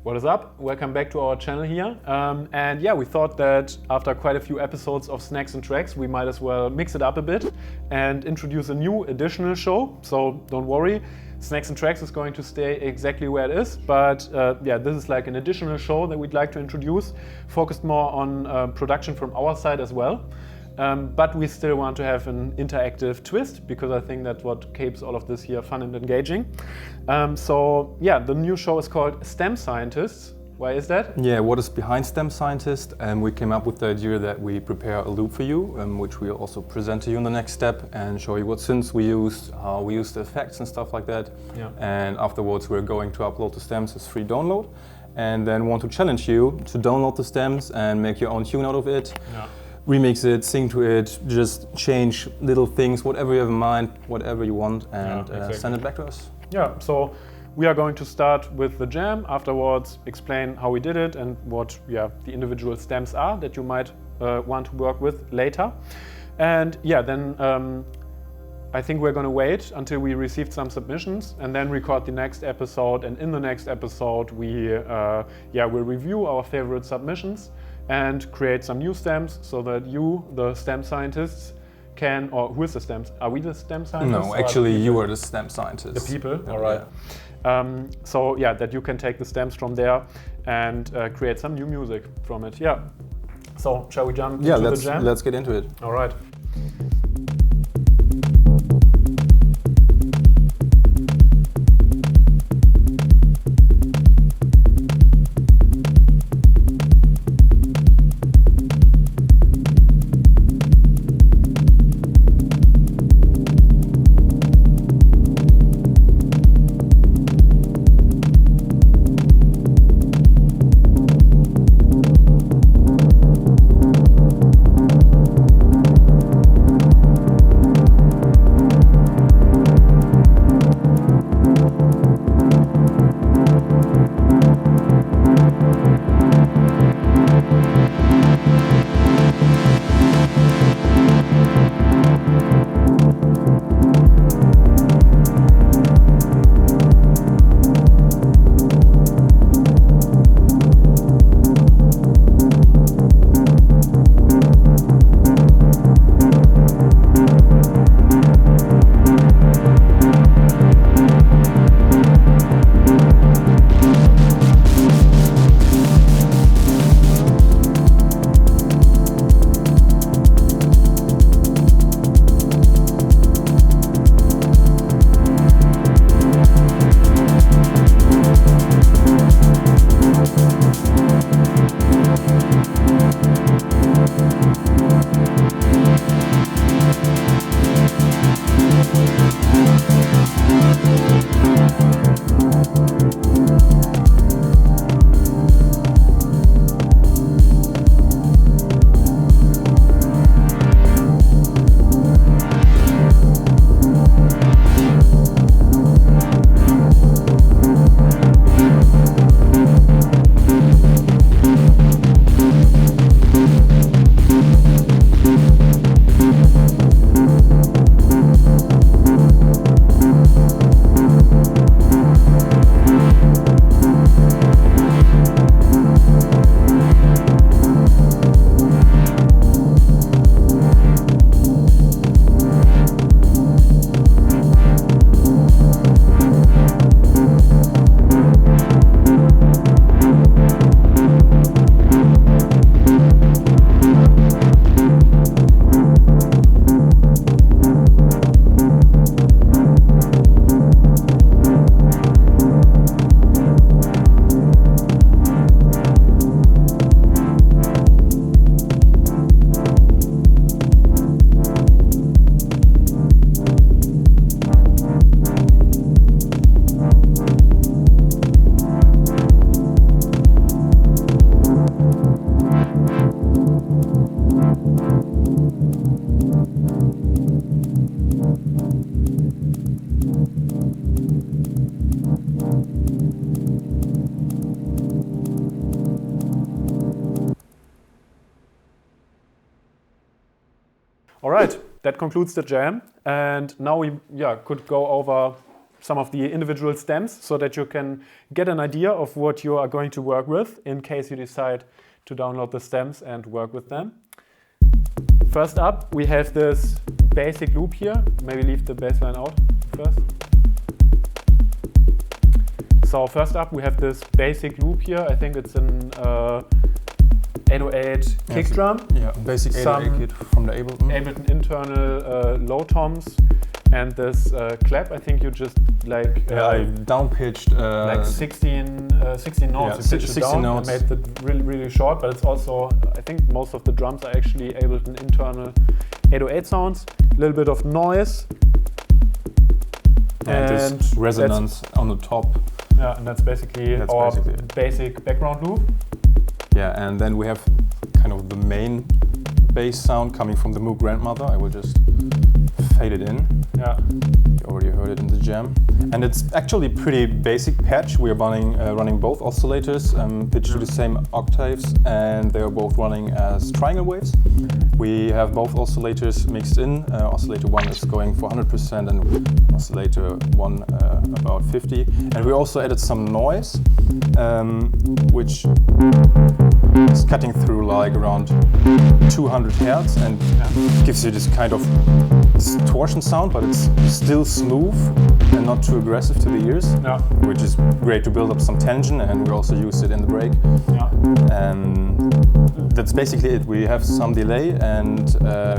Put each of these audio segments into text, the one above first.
What is up? Welcome back to our channel here. And yeah, we thought that after quite a few episodes of Snacks and Tracks, we might as well mix it up a bit and introduce a new additional show. So don't worry, Snacks and Tracks is going to stay exactly where it is. But yeah, this is like an additional show that we'd like to introduce, focused more on production from our side as well. But we still want to have an interactive twist because I think that's what keeps all of this here fun and engaging. So yeah, the new show is called STEM Scientists. Why is that? Yeah, what is behind STEM Scientist? We came up with the idea that we prepare a loop for you, which we'll also present to you in the next step and show you what synths we used, how we used the effects and stuff like that. Yeah. And afterwards we're going to upload the stems as free download and then want to challenge you to download the stems and make your own tune out of it. Yeah. Remix it, sing to it, just change little things, whatever you have in mind, whatever you want, and send it back to us. Yeah, so we are going to start with the jam, afterwards explain how we did it and what the individual stems are that you might want to work with later. And yeah, then I think we're going to wait until we received some submissions and then record the next episode. And in the next episode, we will review our favorite submissions and create some new stems so that you, the STEM scientists, can, or who is the stems? Are we the STEM scientists? No, actually you are the STEM scientists. The people? Yeah, all right. Yeah. So yeah, that you can take the stems from there and create some new music from it. Yeah. So shall we jump into the jam? Let's get into it. All right. All right, that concludes the jam. And now we could go over some of the individual stems so that you can get an idea of what you are going to work with in case you decide to download the stems and work with them. First up, we have this basic loop here. Maybe leave the bass line out first. So first up, we have this basic loop here. I think it's an 808 kick drum. Yeah, basic 808 kit from the Ableton. Ableton internal low toms. And this clap, I think you just like... I down-pitched... like 16 notes. Yeah, you pitched it down notes. And made it really, really short, but it's also, I think most of the drums are actually Ableton internal 808 sounds. A little bit of noise. And this resonance on the top. Yeah, and that's basically our basic background loop. Yeah, and then we have kind of the main bass sound coming from the Moog Grandmother. I will just fade it in. Yeah. You already heard it in the jam. And it's actually pretty basic patch. We are running both oscillators, pitched to the same octaves, and they are both running as triangle waves. We have both oscillators mixed in. Oscillator 1 is going for 100% and oscillator 1 about 50. And we also added some noise, which is cutting through like around 200 hertz and gives you this kind of distortion sound, but it's still smooth and not too aggressive to the ears, which is great to build up some tension, and we also use it in the break. And that's basically it. We have some delay and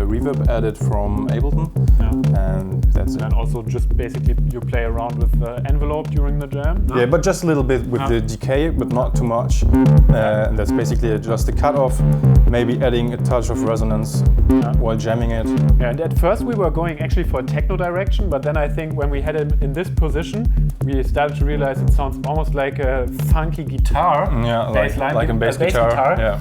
reverb added from Ableton, and that's it. And also just basically you play around with the envelope during the jam. Yeah, but just a little bit with the decay, but not too much. And that's basically just a cutoff, maybe adding a touch of resonance while jamming it. Yeah, and at first we were going actually for a techno direction, but then I think when we had it in this position, we started to realize it sounds almost like a funky guitar bass line, like a bass guitar.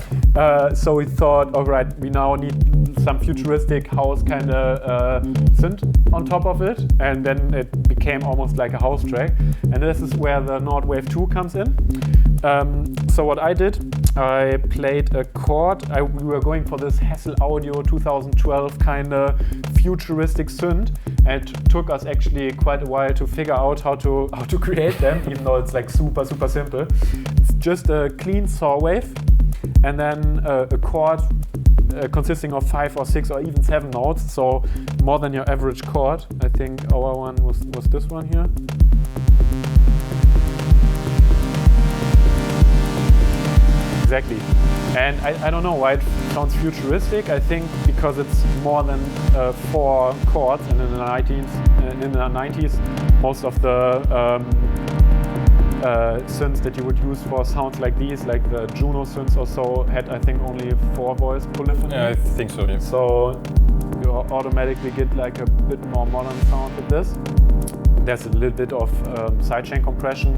So we thought, all right, we now need some futuristic house kind of synth on top of it, and then it became almost like a house track. And this is where the Nord Wave 2 comes in. So what I did, I played a chord. We were going for this Hassel Audio 2012 kind of futuristic synth, and it took us actually quite a while to figure out how to create them, even though it's like super simple. It's just a clean saw wave, and then a chord consisting of 5 or 6 or even 7 notes, so more than your average chord. I think our one was this one here. Exactly. And I don't know why it sounds futuristic. I think because it's more than 4 chords, and in the 90s, most of the synths that you would use for sounds like these, like the Juno synths or so, had I think only 4-voice polyphony. Yeah, I think so. Yeah. So you automatically get like a bit more modern sound with this. There's a little bit of sidechain compression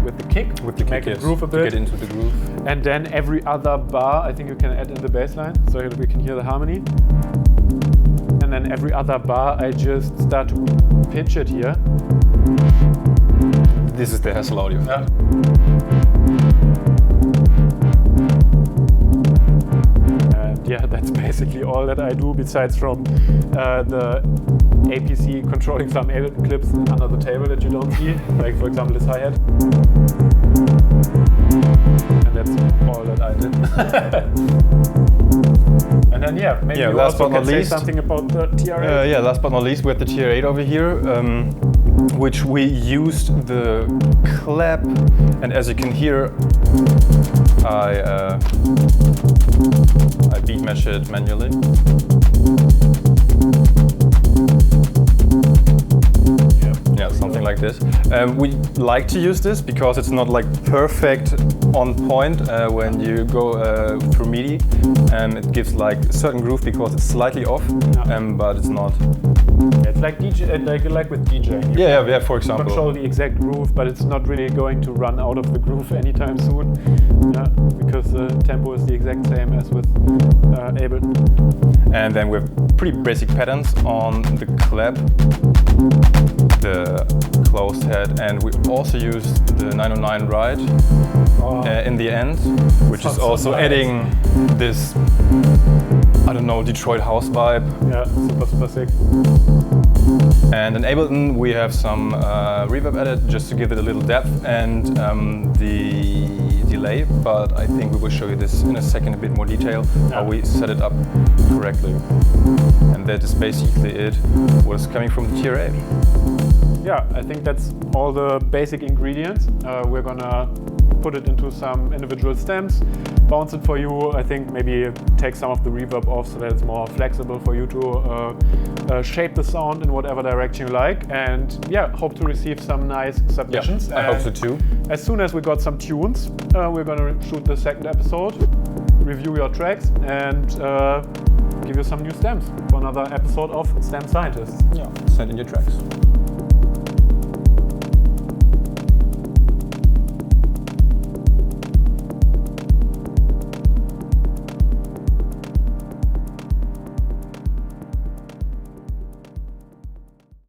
with the kick, to make it groove a bit. To get into the groove. And then every other bar, I think you can add in the bass line, so that we can hear the harmony. And then every other bar, I just start to pitch it here. This is the Hassel Audio. Yeah. And yeah, that's basically all that I do, besides from the APC controlling some Ableton clips under the table that you don't see, like for example this hi-hat. And that's all that I did. And then maybe you last also but not can say least, something about the TR-8. Last but not least, we have the TR-8 over here, which we used the clap, and as you can hear, I beat match it manually. Yeah, something like this. We like to use this because it's not like perfect on point when you go through MIDI. It gives like a certain groove because it's slightly off, but it's not. It's like DJ, like with DJing. Yeah, for example. Control the exact groove, but it's not really going to run out of the groove anytime soon. Yeah, because the tempo is the exact same as with Ableton. And then we have pretty basic patterns on the clap, the closed head, and we also used the 909 ride in the end, which is also adding this I don't know, Detroit house vibe. Yeah, super sick. And in Ableton we have some reverb added just to give it a little depth and the delay, but I think we will show you this in a second, a bit more detail, how we set it up correctly. And that is basically it, what is coming from the TR-8. Yeah, I think that's all the basic ingredients. We're gonna put it into some individual stems, bounce it for you. I think maybe take some of the reverb off so that it's more flexible for you to shape the sound in whatever direction you like. And yeah, hope to receive some nice submissions. Yeah, I hope so too. As soon as we got some tunes, we're gonna shoot the second episode, review your tracks, and give you some new stems for another episode of STEM Scientists. Yeah, send in your tracks.